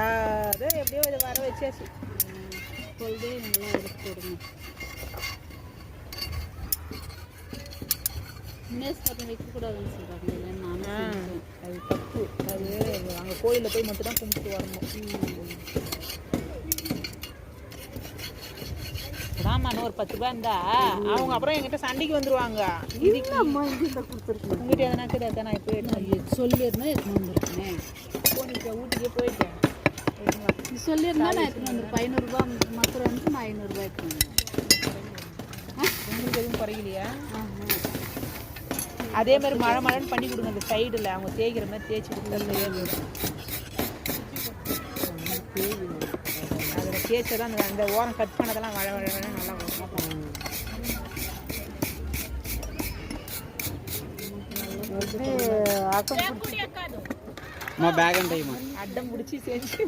விடாத எப்படியோ இதை வர வச்சாச்சு. கொள்கை நல்லா எடுத்து போடுங்க. மேஸ் பக்கம் வைக்கக்கூடாதுன்னு சொல்கிறாங்க. இல்லை நானும் அது தப்பு. அது அங்கே கோயிலில் போய் மட்டும் தான் கும்பிட்டு வரணும். ஆமா, ஒரு 10 ரூபா இருந்தா அவங்க அப்புறம் என்கிட்ட சண்டைக்கு வந்துருவாங்க. உங்ககிட்ட எதனா இருக்குது அதான் நான் இப்போ சொல்லியிருந்தா எடுத்துன்னு வந்துருக்கேன். போனிக்க ஊட்டிக்கே போயிட்டேன். நீ சொல்லியிருந்தா நான் எடுத்துன்னு வந்துருப்பேன். 500 ரூபா மாத்திரம் வந்து நான் 500 ரூபாய் எடுத்துன்னு வந்தேன். உங்களுக்கு எதுவும் குறையிலையா? அதே மாதிரி மழை மழைன்னு பண்ணி கொடுங்க. அந்த சைடில் அவங்க தேய்க்கிற மாதிரி தேய்ச்சி கொடுத்தா அதில் தேய்ச்சதான் அந்த ஓரம் கட் பண்ணதெல்லாம் மழை மழை நல்லா அக்கம் பிடிச்சி செஞ்சு